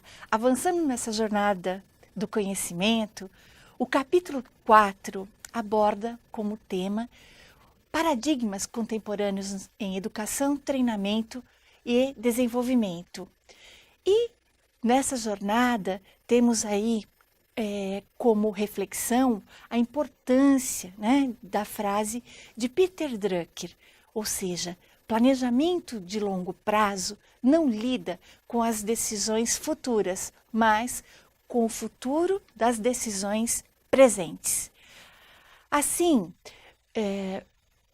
está avançando nessa jornada do conhecimento, o capítulo 4 aborda como tema paradigmas contemporâneos em educação, treinamento e desenvolvimento. E nessa jornada temos aí como reflexão a importância, né, da frase de Peter Drucker, ou seja, planejamento de longo prazo não lida com as decisões futuras, mas com o futuro das decisões presentes. Assim,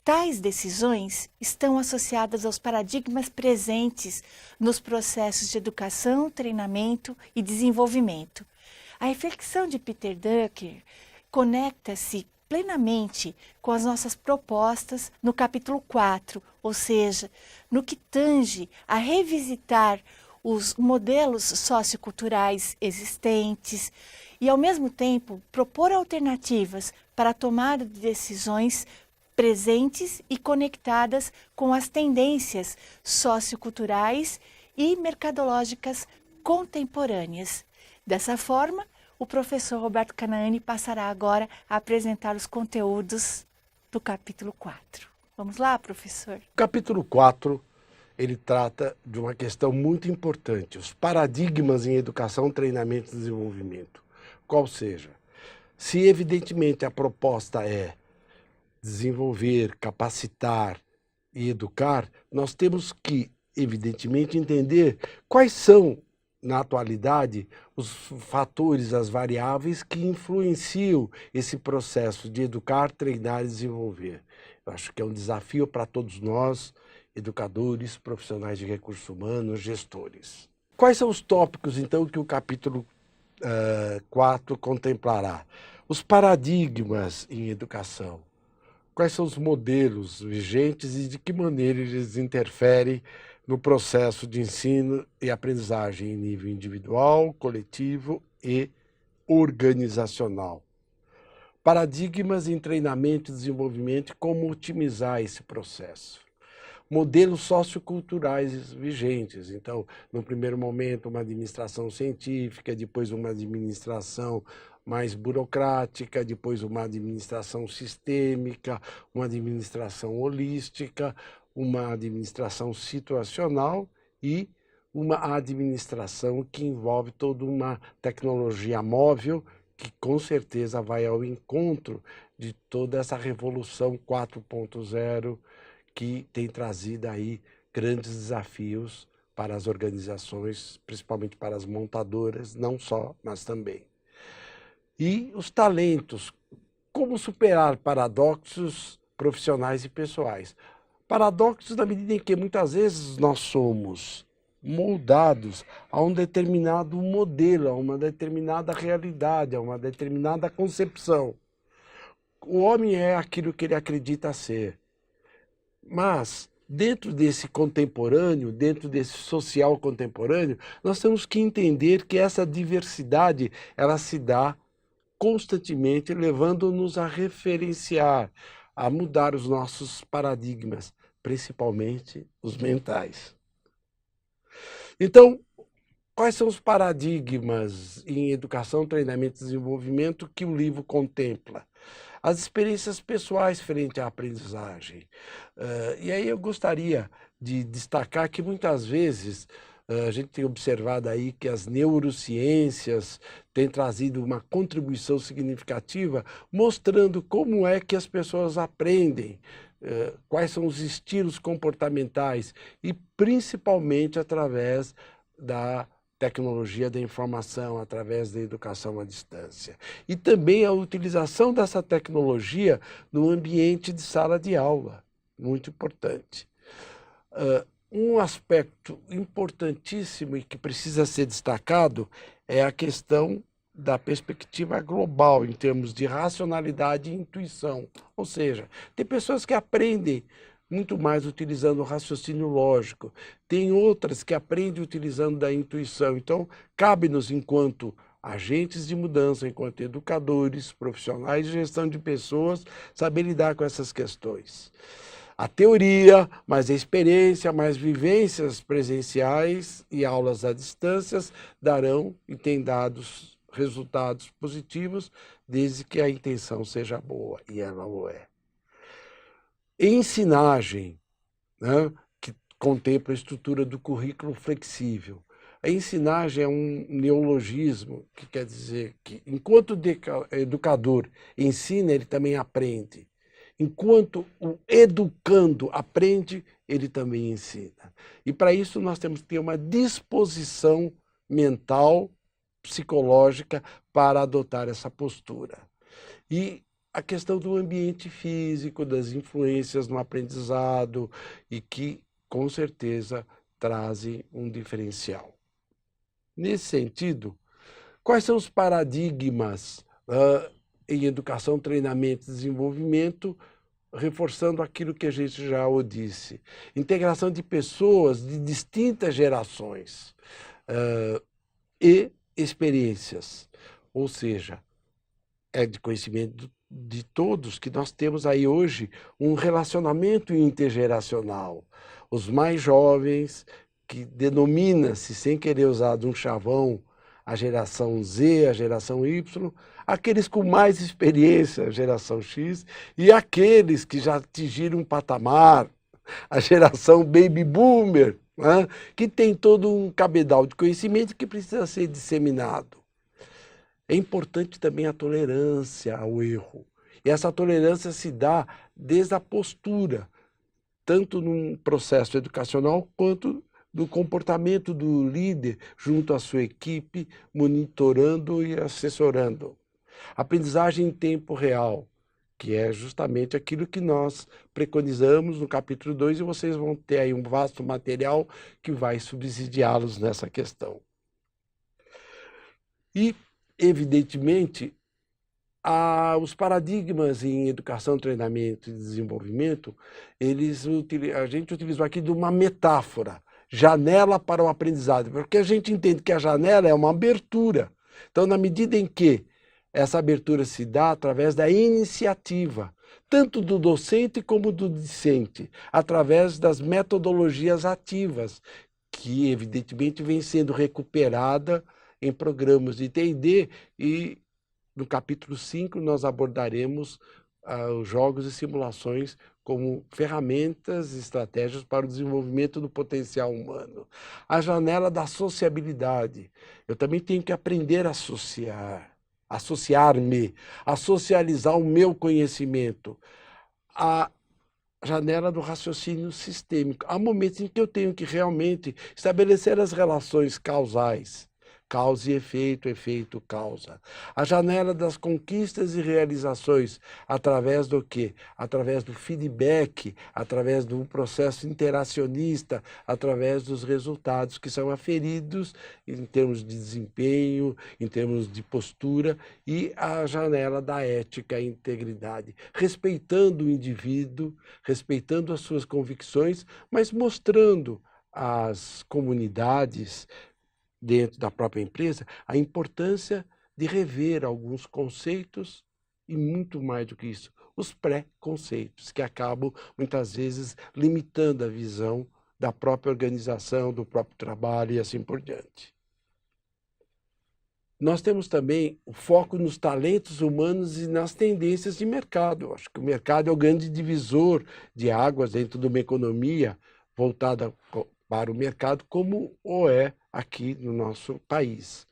tais decisões estão associadas aos paradigmas presentes nos processos de educação, treinamento e desenvolvimento. A reflexão de Peter Drucker conecta-se plenamente com as nossas propostas no capítulo 4, ou seja, no que tange a revisitar os modelos socioculturais existentes e, ao mesmo tempo, propor alternativas para a tomada de decisões presentes e conectadas com as tendências socioculturais e mercadológicas contemporâneas. Dessa forma, o professor Roberto Canaani passará agora a apresentar os conteúdos do capítulo 4. Vamos lá, professor? O capítulo 4, ele trata de uma questão muito importante, os paradigmas em educação, treinamento e desenvolvimento. Qual seja, se evidentemente a proposta é desenvolver, capacitar e educar, nós temos que, evidentemente, entender quais são, na atualidade, os fatores, as variáveis que influenciam esse processo de educar, treinar e desenvolver. Eu acho que é um desafio para todos nós, educadores, profissionais de recursos humanos, gestores. Quais são os tópicos, então, que o capítulo 4 contemplará? Os paradigmas em educação. Quais são os modelos vigentes e de que maneira eles interferem no processo de ensino e aprendizagem em nível individual, coletivo e organizacional. Paradigmas em treinamento e desenvolvimento e como otimizar esse processo. Modelos socioculturais vigentes. Então, no primeiro momento, uma administração científica, depois uma administração mais burocrática, depois uma administração sistêmica, uma administração holística, uma administração situacional e uma administração que envolve toda uma tecnologia móvel que com certeza vai ao encontro de toda essa revolução 4.0 que tem trazido aí grandes desafios para as organizações, principalmente para as montadoras, não só, mas também. E os talentos, como superar paradoxos profissionais e pessoais. Paradoxos na medida em que muitas vezes nós somos moldados a um determinado modelo, a uma determinada realidade, a uma determinada concepção. O homem é aquilo que ele acredita ser. Mas, dentro desse contemporâneo, dentro desse social contemporâneo, nós temos que entender que essa diversidade, ela se dá constantemente, levando-nos a referenciar, a mudar os nossos paradigmas, principalmente os mentais. Então, quais são os paradigmas em educação, treinamento e desenvolvimento que o livro contempla? As experiências pessoais frente à aprendizagem. E aí eu gostaria de destacar que muitas vezes a gente tem observado aí que as neurociências têm trazido uma contribuição significativa, mostrando como é que as pessoas aprendem, quais são os estilos comportamentais e principalmente através da tecnologia da informação, através da educação à distância. E também a utilização dessa tecnologia no ambiente de sala de aula, muito importante. Um aspecto importantíssimo e que precisa ser destacado é a questão da perspectiva global, em termos de racionalidade e intuição. Ou seja, tem pessoas que aprendem muito mais utilizando o raciocínio lógico, tem outras que aprendem utilizando da intuição. Então, cabe-nos, enquanto agentes de mudança, enquanto educadores, profissionais de gestão de pessoas, saber lidar com essas questões. A teoria, mais a experiência, mais vivências presenciais e aulas à distância darão e têm dado resultados positivos, desde que a intenção seja boa, e ela o é. Ensinagem, né, que contempla a estrutura do currículo flexível. A ensinagem é um neologismo que quer dizer que, enquanto o educador ensina, ele também aprende. Enquanto o educando aprende, ele também ensina. E para isso nós temos que ter uma disposição mental, psicológica, para adotar essa postura. E a questão do ambiente físico, das influências no aprendizado, e que, com certeza, trazem um diferencial. Nesse sentido, quais são os paradigmas em educação, treinamento e desenvolvimento, reforçando aquilo que a gente já o disse? Integração de pessoas de distintas gerações e experiências, ou seja, é de conhecimento de todos que nós temos aí hoje um relacionamento intergeracional. Os mais jovens, que denomina-se, sem querer usar de um chavão, a geração Z, a geração Y, aqueles com mais experiência, a geração X, e aqueles que já atingiram um patamar, a geração Baby Boomer, né, que tem todo um cabedal de conhecimento que precisa ser disseminado. É importante também a tolerância ao erro. E essa tolerância se dá desde a postura, tanto num processo educacional quanto no comportamento do líder junto à sua equipe, monitorando e assessorando. Aprendizagem em tempo real, que é justamente aquilo que nós preconizamos no capítulo 2, e vocês vão ter aí um vasto material que vai subsidiá-los nessa questão. E, evidentemente, os paradigmas em educação, treinamento e desenvolvimento, a gente utilizou aqui de uma metáfora, janela para o aprendizado, porque a gente entende que a janela é uma abertura. Então, na medida em que essa abertura se dá através da iniciativa, tanto do docente como do discente, através das metodologias ativas, que evidentemente vem sendo recuperada em programas de T&D, e no capítulo 5 nós abordaremos os jogos e simulações como ferramentas e estratégias para o desenvolvimento do potencial humano. A janela da sociabilidade. Eu também tenho que aprender a associar-me, a socializar o meu conhecimento. A janela do raciocínio sistêmico. Há momentos em que eu tenho que realmente estabelecer as relações causais. Causa e efeito, efeito, causa. A janela das conquistas e realizações, através do quê? Através do feedback, através do processo interacionista, através dos resultados que são aferidos em termos de desempenho, em termos de postura, e a janela da ética e integridade, respeitando o indivíduo, respeitando as suas convicções, mas mostrando às comunidades, dentro da própria empresa, a importância de rever alguns conceitos e, muito mais do que isso, os pré-conceitos, que acabam, muitas vezes, limitando a visão da própria organização, do próprio trabalho e assim por diante. Nós temos também o foco nos talentos humanos e nas tendências de mercado. Eu acho que o mercado é o grande divisor de águas dentro de uma economia voltada para o mercado, como o é aqui no nosso país.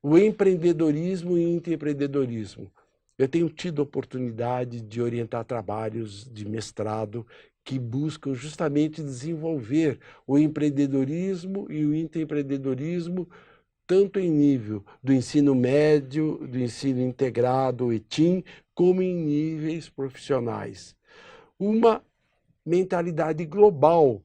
O empreendedorismo e intraempreendedorismo. Eu tenho tido a oportunidade de orientar trabalhos de mestrado que buscam justamente desenvolver o empreendedorismo e o intraempreendedorismo, tanto em nível do ensino médio, do ensino integrado, o ETIM, como em níveis profissionais. Uma mentalidade global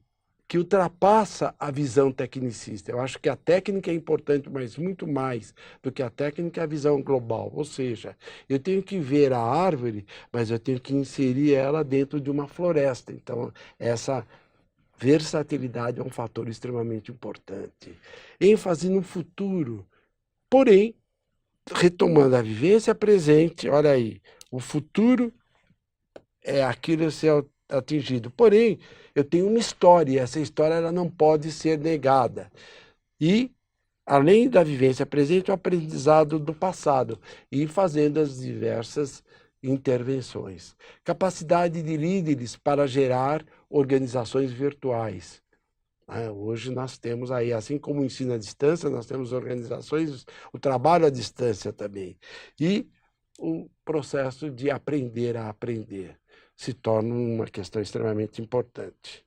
que ultrapassa a visão tecnicista. Eu acho que a técnica é importante, mas muito mais do que a técnica é a visão global. Ou seja, eu tenho que ver a árvore, mas eu tenho que inserir ela dentro de uma floresta. Então, essa versatilidade é um fator extremamente importante. ênfase no futuro. Porém, retomando a vivência presente, olha aí, o futuro é aquilo que atingido. Porém, eu tenho uma história, e essa história ela não pode ser negada. E, além da vivência presente, o aprendizado do passado, e fazendo as diversas intervenções. Capacidade de líderes para gerar organizações virtuais. Hoje nós temos aí, assim como o ensino à distância, nós temos organizações, o trabalho à distância também. E o processo de aprender a aprender se torna uma questão extremamente importante.